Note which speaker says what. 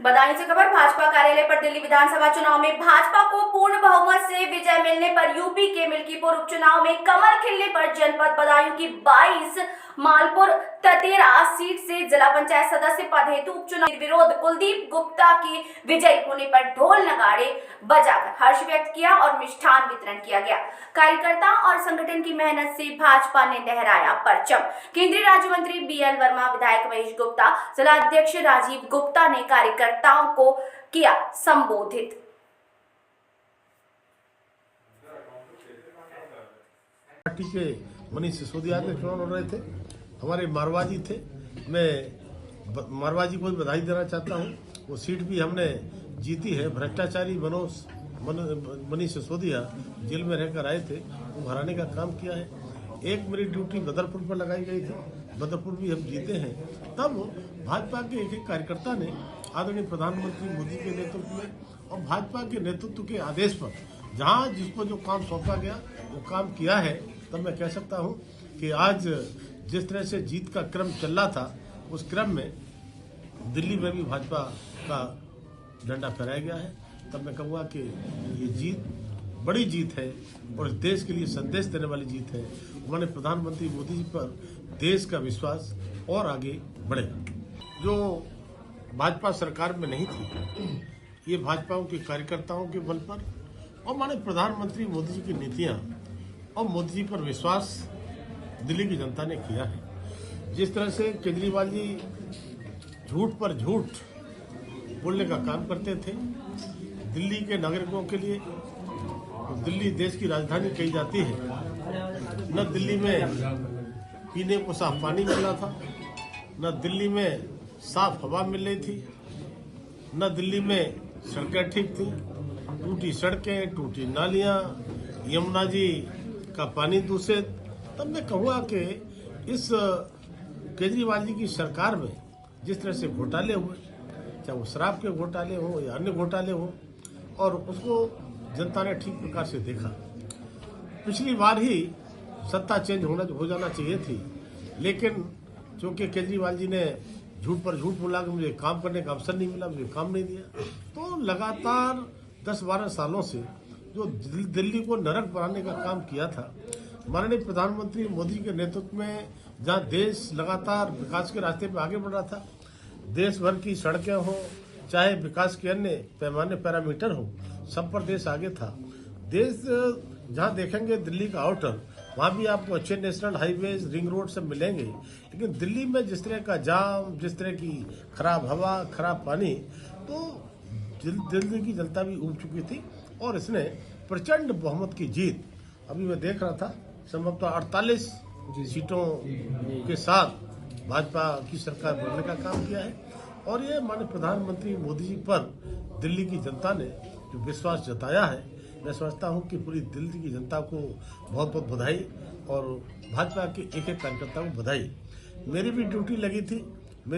Speaker 1: बदायूं से खबर। भाजपा कार्यालय पर दिल्ली विधानसभा चुनाव में भाजपा को पूर्ण बहुमत से विजय मिलने पर यूपी के मिल्कीपुर उपचुनाव में कमल खिलने पर जनपद बदायूं की 22 मालपुर ततेरा सीट से जिला पंचायत सदस्य पद हेतु उपचुनाव विरोध कुलदीप गुप्ता की विजयी होने पर ढोल नगाड़े बजाकर हर्ष व्यक्त किया और मिष्ठान वितरण किया गया। कार्यकर्ता और संगठन की मेहनत से भाजपा ने लहराया परचम। केंद्रीय राज्य मंत्री BL वर्मा, विधायक महेश गुप्ता, जिला अध्यक्ष राजीव गुप्ता ने कार्यकर्ताओं को किया संबोधित।
Speaker 2: पार्टी के मनीष सिसोदिया के चुनाव लड़ रहे थे, हमारे मारवाजी थे। मैं मारवाजी को बधाई देना चाहता हूँ। वो सीट भी हमने जीती है। भ्रष्टाचारी मनीष सिसोदिया जेल में रहकर आए थे, वो हराने का काम किया है। एक मेरी ड्यूटी बदरपुर पर लगाई गई थी, बदरपुर भी हम जीते हैं। तब भाजपा के एक कार्यकर्ता ने आदरणीय प्रधानमंत्री मोदी के नेतृत्व में और भाजपा के नेतृत्व के आदेश पर जहां जिसको जो काम सौंपा गया वो काम किया है। तब मैं कह सकता हूं कि आज जिस तरह से जीत का क्रम चल रहा था, उस क्रम में दिल्ली में भी भाजपा का झंडा फहराया गया है। तब मैं कहूँगा कि ये जीत बड़ी जीत है और इस देश के लिए संदेश देने वाली जीत है। उन्होंने प्रधानमंत्री मोदी जी पर देश का विश्वास और आगे बढ़ेगा। जो भाजपा सरकार में नहीं थी, ये भाजपा के कार्यकर्ताओं के बल पर और माननीय प्रधानमंत्री मोदी जी की नीतियां और मोदी जी पर विश्वास दिल्ली की जनता ने किया है। जिस तरह से केजरीवाल जी झूठ पर झूठ बोलने का काम करते थे दिल्ली के नागरिकों के लिए, तो दिल्ली देश की राजधानी कही जाती है। न दिल्ली में पीने को साफ पानी मिल रहा था, न दिल्ली में साफ हवा मिल रही थी, न दिल्ली में सड़कें ठीक थी। टूटी सड़कें, टूटी नालियां, यमुना जी का पानी दूषित। तब मैं कहूँगा कि इस केजरीवाल जी की सरकार में जिस तरह से घोटाले हुए, चाहे वो शराब के घोटाले हो या अन्य घोटाले हो, और उसको जनता ने ठीक प्रकार से देखा। पिछली बार ही सत्ता चेंज हो जाना चाहिए थी, लेकिन चूंकि केजरीवाल जी ने झूठ पर झूठ बोला कि मुझे काम करने का अवसर नहीं मिला, मुझे काम नहीं दिया, तो लगातार 10-12 सालों से जो दिल्ली को नरक बनाने का काम किया था, माननीय प्रधानमंत्री मोदी के नेतृत्व में जहां देश लगातार विकास के रास्ते पर आगे बढ़ रहा था, देश भर की सड़कें हो चाहे विकास के अन्य पैमाने पैरामीटर हो, सब पर देश आगे था। देश जहां देखेंगे दिल्ली का आउटर, वहां भी आपको अच्छे नेशनल हाईवेज, रिंग रोड सब मिलेंगे, लेकिन दिल्ली में जिस तरह का जाम, जिस तरह की खराब हवा, खराब पानी, तो दिल्ली की जनता भी उब चुकी थी और इसने प्रचंड बहुमत की जीत, अभी मैं देख रहा था, संभवतः 48 सीटों के साथ भाजपा की सरकार बनने का काम किया है। और ये माननीय प्रधानमंत्री मोदी जी पर दिल्ली की जनता ने जो विश्वास जताया है, मैं समझता हूं कि पूरी दिल्ली की जनता को बहुत बहुत बधाई और भाजपा के एक एक कार्यकर्ता को बधाई। मेरी भी ड्यूटी लगी थी